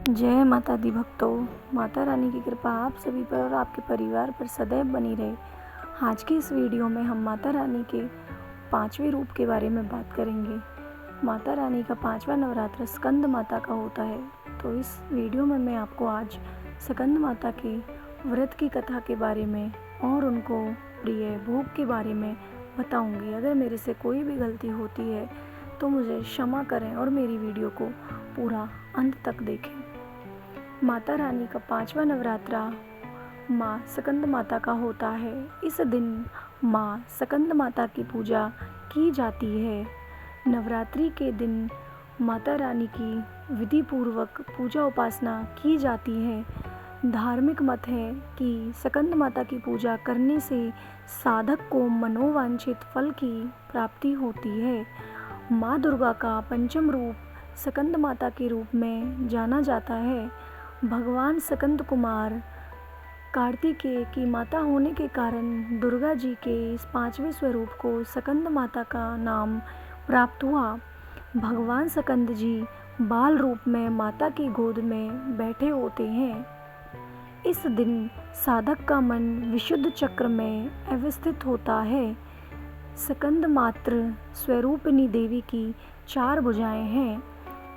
जय माता दी भक्तों। माता रानी की कृपा आप सभी पर और आपके परिवार पर सदैव बनी रहे। आज की इस वीडियो में हम माता रानी के 5वें रूप के बारे में बात करेंगे। माता रानी का 5वां नवरात्र स्कंद माता का होता है। तो इस वीडियो में मैं आपको आज स्कंद माता के व्रत की कथा के बारे में और उनको प्रिय भोग के बारे में बताऊंगी। अगर मेरे से कोई भी गलती होती है तो मुझे क्षमा करें और मेरी वीडियो को पूरा अंत तक देखें। माता रानी का 5वां नवरात्रा माँ स्कंद माता का होता है। इस दिन माँ स्कंद माता की पूजा की जाती है। नवरात्रि के दिन माता रानी की विधि पूर्वक पूजा उपासना की जाती है। धार्मिक मत है कि स्कंद माता की पूजा करने से साधक को मनोवांछित फल की प्राप्ति होती है। माँ दुर्गा का पंचम रूप स्कंद माता के रूप में जाना जाता है। भगवान स्कंद कुमार कार्तिकेय की माता होने के कारण दुर्गा जी के इस 5वें स्वरूप को स्कंद माता का नाम प्राप्त हुआ। भगवान स्कंद जी बाल रूप में माता की गोद में बैठे होते हैं। इस दिन साधक का मन विशुद्ध चक्र में अवस्थित होता है। स्कंद मात्र स्वरूपिणी देवी की 4 भुजाएं हैं।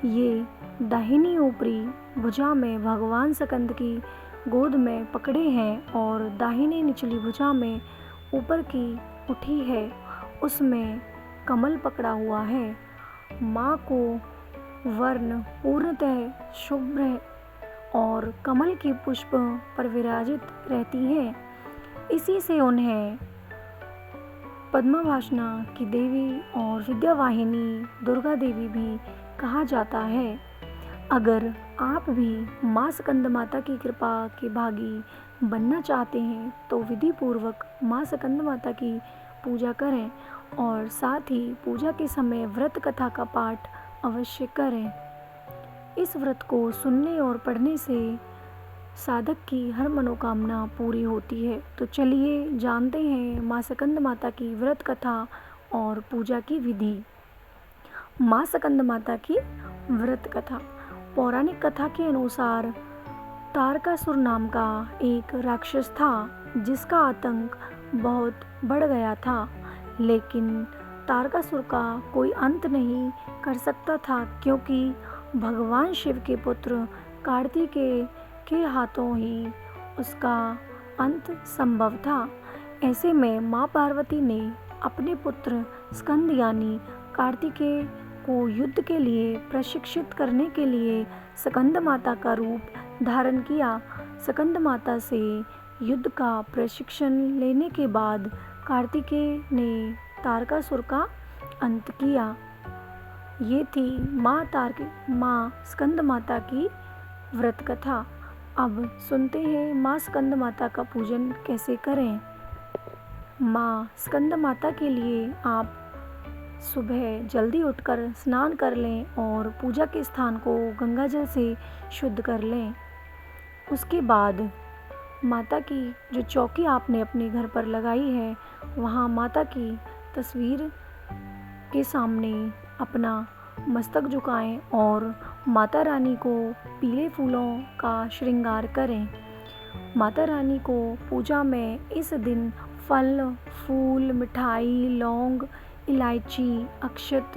ये दाहिनी ऊपरी भुजा में भगवान स्कंद की गोद में पकड़े हैं और दाहिनी निचली भुजा में ऊपर की उठी है, उसमें कमल पकड़ा हुआ है। माँ को वर्ण पूर्णतः शुभ्र और कमल की पुष्प पर विराजित रहती हैं। इसी से उन्हें पद्मवासना की देवी और विद्यावाहिनी दुर्गा देवी भी कहा जाता है। अगर आप भी माँ स्कंद माता की कृपा के भागी बनना चाहते हैं तो विधि पूर्वक माँ स्कंद माता की पूजा करें और साथ ही पूजा के समय व्रत कथा का पाठ अवश्य करें। इस व्रत को सुनने और पढ़ने से साधक की हर मनोकामना पूरी होती है। तो चलिए जानते हैं माँ स्कंद माता की व्रत कथा और पूजा की विधि। माँ स्कंद माता की व्रत कथा। पौराणिक कथा के अनुसार तारकासुर नाम का एक राक्षस था जिसका आतंक बहुत बढ़ गया था, लेकिन तारकासुर का कोई अंत नहीं कर सकता था क्योंकि भगवान शिव के पुत्र कार्तिकेय के हाथों ही उसका अंत संभव था। ऐसे में माँ पार्वती ने अपने पुत्र स्कंद यानी कार्तिकेय को युद्ध के लिए प्रशिक्षित करने के लिए स्कंद माता का रूप धारण किया। स्कंद माता से युद्ध का प्रशिक्षण लेने के बाद कार्तिकेय ने तारकासुर का अंत किया। ये थी माँ स्कंद माता की व्रत कथा। अब सुनते हैं माँ स्कंद माता का पूजन कैसे करें। माँ स्कंद माता के लिए आप सुबह जल्दी उठकर स्नान कर लें और पूजा के स्थान को गंगा जल से शुद्ध कर लें। उसके बाद माता की जो चौकी आपने अपने घर पर लगाई है वहाँ माता की तस्वीर के सामने अपना मस्तक झुकाएं और माता रानी को पीले फूलों का श्रृंगार करें। माता रानी को पूजा में इस दिन फल, फूल, मिठाई, लौंग, इलायची, अक्षत,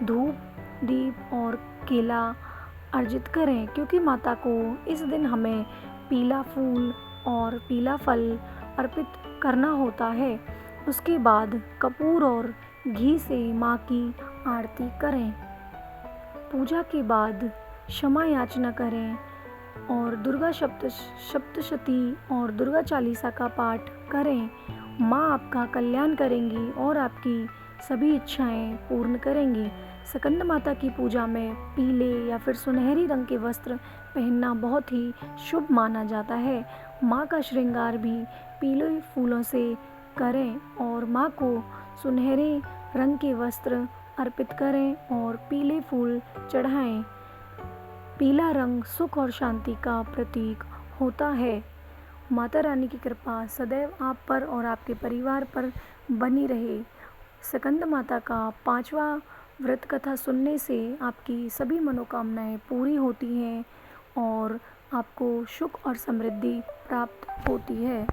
धूप, दीप और केला अर्जित करें क्योंकि माता को इस दिन हमें पीला फूल और पीला फल अर्पित करना होता है। उसके बाद कपूर और घी से माँ की आरती करें। पूजा के बाद क्षमा याचना करें और दुर्गा सप्तशती और दुर्गा चालीसा का पाठ करें। माँ आपका कल्याण करेंगी और आपकी सभी इच्छाएं पूर्ण करेंगी। स्कंद माता की पूजा में पीले या फिर सुनहरी रंग के वस्त्र पहनना बहुत ही शुभ माना जाता है। माँ का श्रृंगार भी पीले फूलों से करें और माँ को सुनहरे रंग के वस्त्र अर्पित करें और पीले फूल चढ़ाएं। पीला रंग सुख और शांति का प्रतीक होता है। माता रानी की कृपा सदैव आप पर और आपके परिवार पर बनी रहे। स्कंद माता का 5वां व्रत कथा सुनने से आपकी सभी मनोकामनाएं पूरी होती हैं और और आपको सुख और समृद्धि प्राप्त होती है।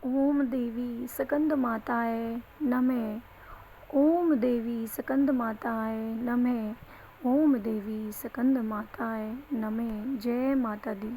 ओम देवी स्कंदमाताय नमः। ओम देवी स्कंदमाताय नमः। ओम देवी स्कंदमाताय नमः। जय माता दी।